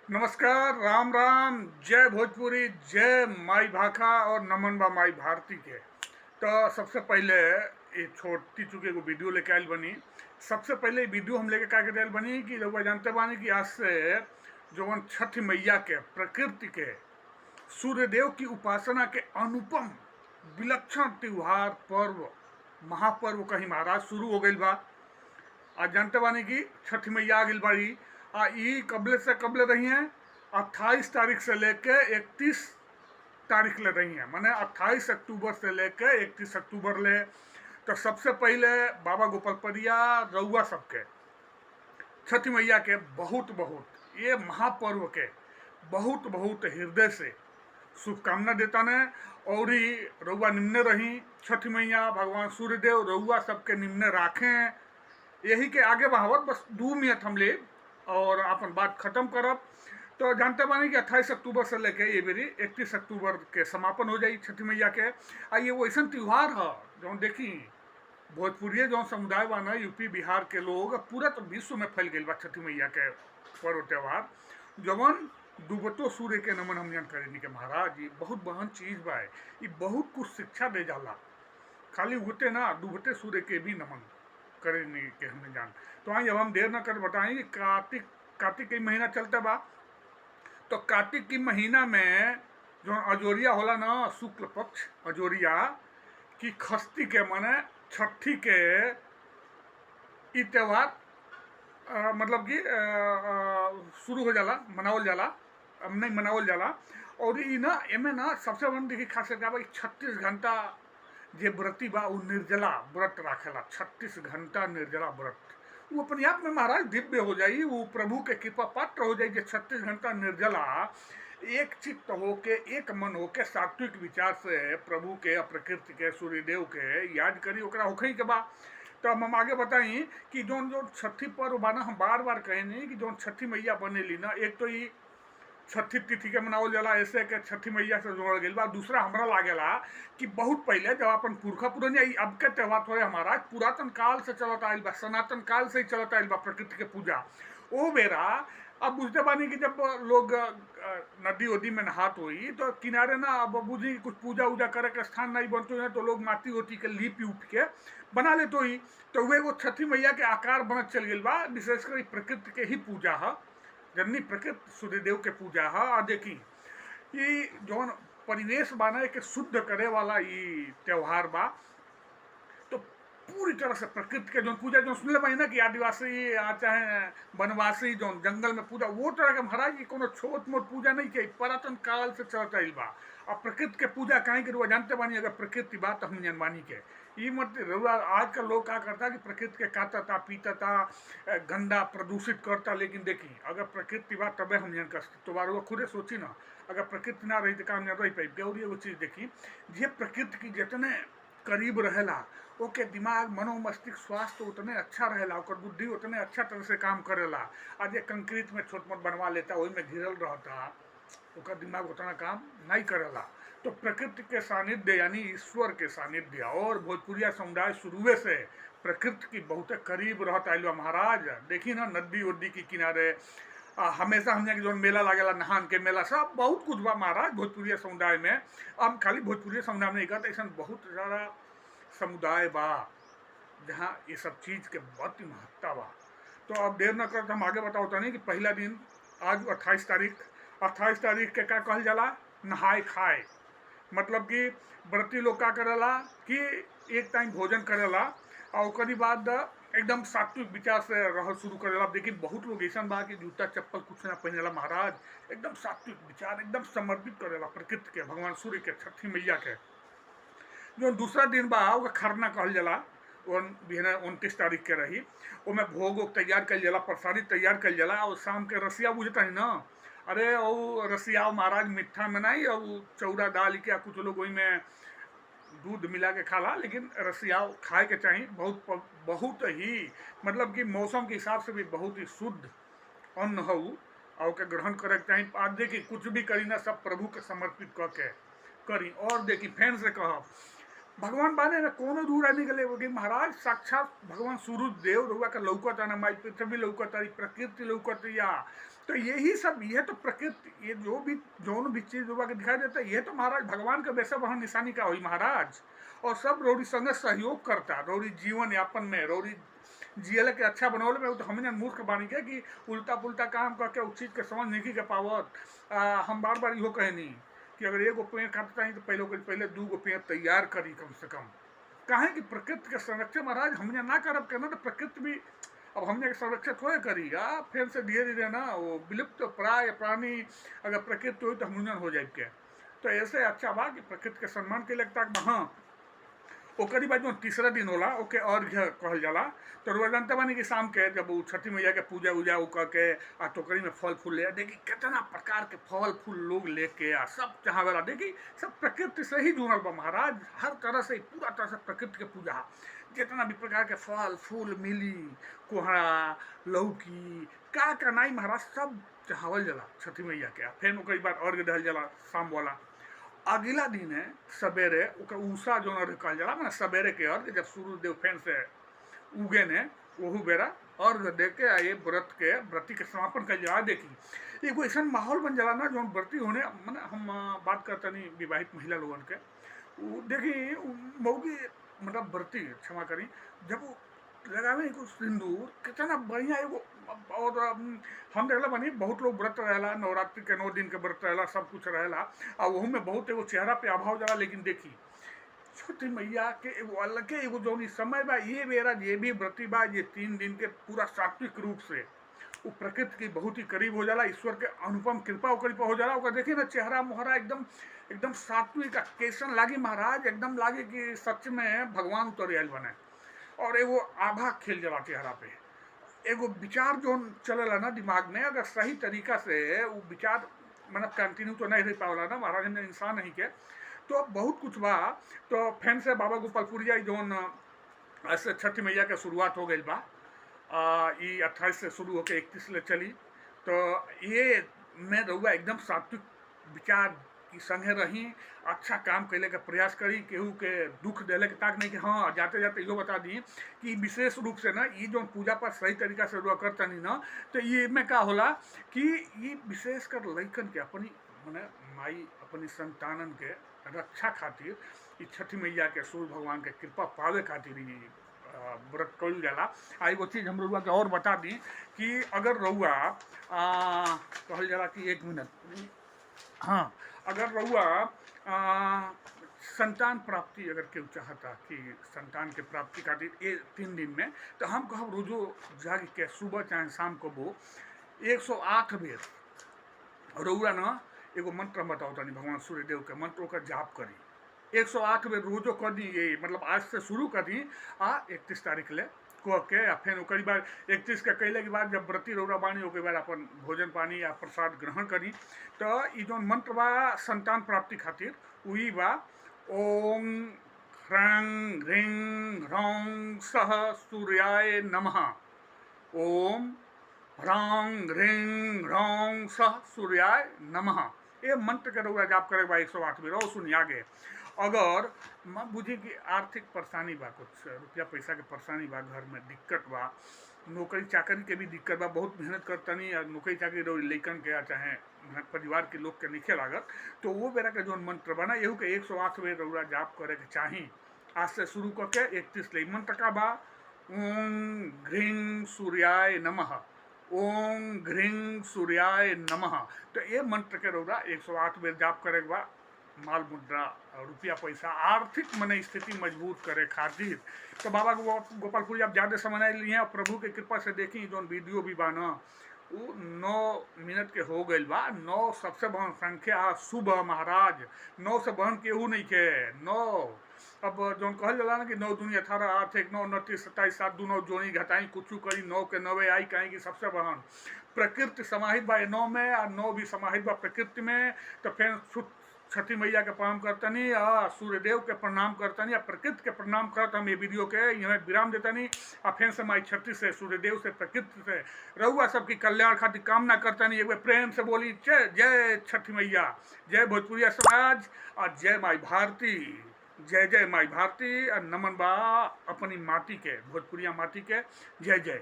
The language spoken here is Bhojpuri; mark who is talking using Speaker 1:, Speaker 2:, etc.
Speaker 1: नमस्कार, राम राम, जय भोजपुरी, जय माई भाखा और नमन बा माई भारती के। तो सबसे पहले ये छोटी चुकी एगो वीडियो लेके आयल बनी। सबसे पहले ये वीडियो हम लेके का के आयल बनी कि लोग जानते बानी कि आज से जौन छठ मैया के, प्रकृति के, सूर्यदेव की उपासना के अनुपम विलक्षण त्योहार, पर्व, महापर्व कहीं महाराज शुरू हो गई बा। आज जानते बानी कि छठ मैया आ गई बाड़ी। ई कबले से कबले रही हैं, 28 तारीख से लेके 31 तारीख ले रही हैं, माने 28 अक्टूबर से लेके 31 अक्टूबर ले। तो सबसे पहले बाबा गोपालपरिया रउआ सबके छठ मैया के बहुत बहुत ये महापर्व के बहुत बहुत हृदय से शुभकामना देता ने। और ही रउआ निम्ने रही, छठ मैया भगवान सूर्यदेव रउआ सबके निम्ने राखें। यही के आगे बढ़ावत बस 2 मिनट हम ले और अपन बात खत्म करब। तो जानते बानी कि 28 अक्टूबर से लेके ये बेरी 31 अक्टूबर के समापन हो जाई छठी मैया के। आ ये वैसा त्यौहार है जो देखी भोजपुरी जो समुदाय बा ना, यूपी बिहार के लोग पूरा तो विश्व में फैल गई बा छठी मैया के पर्व त्यौहार। जवन डूबतो सूर्य के नमन हम करेनी के महाराज, ये बहुत बहन चीज बा। ये बहुत कुछ शिक्षा दे जाला। खाली उगते ना, डूबते सूर्य के भी नमन करेनी के हमने जान। तो आई अब हम देर न कर बताएं कि कार्तिक के महीना चलता बा। तो कार्तिक की महीना में जो अजोरिया होला ना, शुक्ल पक्ष अजोरिया की खस्ती के माने छठी के ई त्योहार मतलब कि शुरू हो जाला, मनावल जाला, नहीं मनावल जाला। और ई ना एमे ना सबसे बड़ी देखी खासियत का 36 घंटा जे व्रती बा वो निर्जला व्रत राखेला। 36 घंटा निर्जला व्रत वो अपने आप में महाराज दिव्य हो जाई। वो प्रभु के कृपा पात्र हो जाई। 36 घंटा निर्जला एक चित्त होके, एक मन होके, सात्विक विचार से प्रभु के, प्रकृति के, सूर्यदेव के याद करी, ओकरा होखई के बा। तो हम आगे बताई कि जोन जो छठी पर्व बा ना, हम बार बार कहेनी कि जोन छठी मैया बनेली ना, एक तो ये छठी तिथि के मनावल जाला ऐसे के छठी मैया से जोड़ल गई बा। दूसरा हमरा लागेला कि बहुत पहले जब अपन पुरखा पुरनिया अब के त्यौहार थोड़े हमारा पुरातन काल से चलत आयल बा, सनातन काल से ही चलत आयल बा प्रकृति के पूजा। ओ बेरा अब बुझते बानी कि जब लोग नदी उदी में नहात हुई तो किनारे ना, अब बुझी कुछ पूजा उजा करे के स्थान नहीं बनते हैं तो लोग माटी ओटी के लीप उप के बना लेते ही। तो वो छठी मैया के आकार बनत चल गई बा। विशेषकर प्रकृति के ही पूजा है, जननी प्रकृति सूर्यदेव के पूजा है। और देखी ये जौन परिवेश बाना के शुद्ध करे वाला ये त्योहार बा। तो पूरी तरह से प्रकृति के जो पूजा जो सुनले बाई ना कि आदिवासी चाहे वनवासी जो जंगल में पूजा, वो तरह के महाराज कोनो छोट मोट पूजा नहीं के, पुरातन काल से चलत आइल बा। और प्रकृति के पूजा कहीं के रुआ जानते बानी, अगर प्रकृति बात हम जनवानी के ये मत रुआ। आज का लोग क्या करता कि प्रकृति के काटता पीतता, गंदा प्रदूषित करता। लेकिन देखी अगर प्रकृति बात तबे हम जन कर तो बार वो खुदे सोची ना, अगर प्रकृति ना रही तो काम नहीं रही पाई। और ये चीज देखी जे प्रकृति की जितने करीब रहेला ओके दिमाग, मनो, मस्तिष्क स्वास्थ्य उतने अच्छा रहेला, ओकर बुद्धि उतने अच्छा तरह से काम करेला। आज ये कंक्रीट में छोट मोट बनवा लेता, वही में घिरल रहता, ओकर दिमाग उतना काम नहीं करेला। तो प्रकृति के सानिध्य यानी ईश्वर के सानिध्य, और भोजपुरिया समुदाय शुरुए से प्रकृति की बहुत करीब रहता है महाराज। देखी ना नदी उदी के किनारे हमेशा हमने जो मेला लागेला, नहान के मेला, सब बहुत कुछ बा महाराज भोजपुरिया समुदाय में। अब खाली भोजपुरिया समुदाय में नहीं कहता, ऐसा बहुत ज़्यादा समुदाय बा जहाँ ये सब चीज़ के बहुत ही महत्ता बा। तो अब देर न कर हम आगे बताओ नहीं कि पहला दिन आज 28 तारीख के क्या कहल जाला, नहाए खाए। मतलब कि व्रती लोग का करेला कि एक टाइम भोजन करेला और ओकरी बाद एकदम सात्विक विचार से रह शुरू करेला। देखिए बहुत लोग ऐसा बा कि जूता चप्पल कुछ ना पहनेला महाराज, एकदम सात्विक विचार, एकदम समर्पित करेला प्रकृति के, भगवान सूर्य के, छठी मैया के। जो दूसरा दिन बा वो खरना कहल जाला, 29 तारीख के रही। ओमें भोग तैयार कल जाला, प्रसादी तैयार कल जाला। और शाम के रसिया बुझता है ना, अरे और रसिया महाराज मीठा में नहीं, और चौरा डाल के कुछ लोग वही में दूध मिला के खाला, लेकिन रसिया खाए के चाहिए। बहुत ही मतलब कि मौसम के हिसाब से भी बहुत ही शुद्ध अन्न हो और के ग्रहण करे के चाहिए। आज देखी कुछ भी करी ना, सब प्रभु के समर्पित करके करी। और देखी फैन से कह भगवान बाने में कोनो दूर निकले कि महाराज साक्षात भगवान सूर्य देव रुआ का लौकता ना, माई पृथ्वी लौकता, प्रकृति लौकतिया, तो यही सब, ये तो प्रकृति, ये जो भी चीज के दिखाई देता है, ये तो महाराज भगवान का वैसा वहां निशानी का हुई महाराज। और सब रोरी संग सहयोग करता, रोरी जीवन यापन में, रोरी जियल के अच्छा बनौले में। तो हमने मूर्ख बानी के कि उल्टा पुल्टा काम करके उस चीज के समझ नहीं के पावत। हम बार बार इहो कहनी कि अगर एगो पेड़ काटता ही तो पहले 2 गो पेड़ तैयार करी कम से कम। काहे कि प्रकृति के संरक्षण महाराज हमने ना करब करना, तो प्रकृति भी अब हमने संरक्षण थोड़े करेगा। फिर से धीरे धीरे ना वो विलुप्त प्राय प्राणी अगर प्रकृति हो तो हमने हो जाए के। तो ऐसे अच्छा बा कि प्रकृति के सम्मान के लगता है। हाँ, ओकरी बाद जो तीसरा दिन होला ओके अर्घ्य कहल जाला। तो रोज जानते बानी कि शाम के जब वो छठी मैया के पूजा उजा करके आ टोकरी में फल फूल ले, देखी कितना प्रकार के फल फूल लोग लेके आ सब चाहला। देखी सब प्रकृति से ही जुड़ल बा महाराज, हर तरह से पूरा तरह से प्रकृति के पूजा। जितना भी प्रकार के फल फूल मिली, कोहड़ा लौकी का नाई महाराज सब चढ़ावल जाला छठी मैया के। फिर ओकरी बाद अर्घ्य दहल जाला शाम वाला। अगला दिन है सवेरे उषा जो कहल जाला, मैंने सवेरे के अर्घ जब सूर्यदेव फैन से उगे ने वहू बेरा अर्घ दे के ये व्रती के समापन कर जाला। देखी एगो ऐसा माहौल बन जाला ना जो व्रती होने, मैंने हम बात करते नहीं विवाहित महिला लोगन के। देखी मऊगी मतलब व्रती क्षमा करी, जब वो लगावे को सिंदूर कितना बढ़िया एगो। और हम देखला बनी बहुत लोग व्रत रहेला, नवरात्रि के 9 दिन के व्रत रहेला, सब कुछ रहेला, और वहू में बहुत एगो चेहरा पे अभाव जाला। लेकिन देखी छठी मैया के एगो अलग एगो जो समय बा, ये बेरा ये भी व्रती बा, ये 3 दिन के पूरा सात्विक रूप से वो प्रकृति के बहुत ही करीब हो जाला, ईश्वर के अनुपम कृपा ओकरी पर हो जाला। ओकर देखिए ना चेहरा मोहरा एकदम एकदम सात्विक कैसन लागी महाराज, एकदम लागे कि सच में भगवान उतर आयल बने। और एगो आभा खेल जाला चेहरा पे, एगो विचार जो चलेला ना दिमाग में, अगर सही तरीका से वो विचार मतलब कंटिन्यू तो नहीं रह पावला ना महाराज, ने इंसान नहीं के तो बहुत कुछ बा। तो फैन से बाबा गोपालपुरिया जोन ऐसे छठी मैया के शुरुआत हो गई बा, ये 28 से शुरू होकर 31 ले चली। तो ये मैं रहूँगा एकदम सात्विक विचार की संगे रही, अच्छा काम कैले के प्रयास करी, केहू के दुख देले के ताक नहीं कि हाँ। जाते जाते यो बता दी कि विशेष रूप से ना ये जो पूजा पाठ सही तरीका से रुआ करता नहीं ना, तो ये में का होला कि ये विशेष कर लइकन के अपनी मैंने माई अपनी संतानन के रक्षा खातिर ये छठी मैया के सूर्य भगवान के कृपा पावे खातिर ये व्रत कल जाला। एगो चीज़ हम रउआ के और बता दी कि अगर रउआ कहल जाला कि 1 मिनट, हाँ, अगर रउआ संतान प्राप्ति अगर केहू चाहता कि संतान के प्राप्ति खातिर ये 3 दिन में, तो हम कहब रोजो जाग के सुबह चाहे शाम को वो 108 बेर रउआ ना एगो मंत्र बताओ तनी भगवान सूर्यदेव के मंत्रों का जाप करी। 108 बेर रोजो कर दी, ये मतलब आज से शुरू कर दी 31 तारीख ले कह के। फिर ओकरी बाद 31 के कैले के बाद जब व्रती रौरा बानी ओके बाद अपन भोजन पानी या प्रसाद ग्रहण करी। तो ये जो मंत्र बा संतान प्राप्ति खातिर वही बा, ओम ह्रंग ह्रीं ह्रौं सह सूर्याय नमः। ओम ह्रंग ह्रीं ह्रौं सह सूर्याय नमः। ये मंत्र के रउआ जाप करे बा 108 बेर। और सुनिए आगे, अगर मैं बुझी कि आर्थिक परेशानी बा, कुछ रुपया पैसा के परेशानी बा, घर में दिक्कत बा, नौकरी चाकरी के भी दिक्कत बा, बहुत मेहनत करता नहीं, नौकरी चाकरी लइकन के चाहे परिवार के लोग के नहीं लागत, तो वो बेरा के जो मंत्र बना यहू के 108 बेर रउआ जाप करे के चाही। आज से शुरू करके 31 ले मंत्र का बा, ओम घ्रीं सूर्याय नमः, ओम घ्रीं सूर्याय नमः। तो ये मंत्र के रउआ 108 बेर जाप करे के बा। माल मुद्रा रुपया पैसा आर्थिक मने स्थिति मजबूत करे खातिर। तो बाबा गोपालपुरी आप ज़्यादा समय लिए हैं, प्रभु के कृपा से देखी जो वीडियो भी बा ना वो 9 मिनट के हो गई बा। 9 सबसे बहन संख्या शुभ महाराज, 9 से बहन केहू नहीं के 9। अब जो कहल जाला ना कि 9 दूनी 18 8 1 9 29 27 7 2 9 जोनी घटाई कुछ करी 9 के 9 आई कहीं कि सबसे बहन प्रकृति समाहित बा 9 में, और 9 भी समाहित बा प्रकृति में। तो फिर छठी मैया के प्रणाम करतनी, सूर्यदेव के प्रणाम करतनी, प्रकृति के प्रणाम करत हम ये वीडियो के यहाँ विराम देतनी। फिर से माई छठी से सूर्यदेव से प्रकृति से रउआ सबकी कल्याण खातिर कामना करतनी। एक बार प्रेम से बोली जय छठी मैया, जय भोजपुरिया समाज, और जय माई भारती, जय जय माई भारती। और नमन बा अपनी माटी के, भोजपुरिया माटी के। जय जय।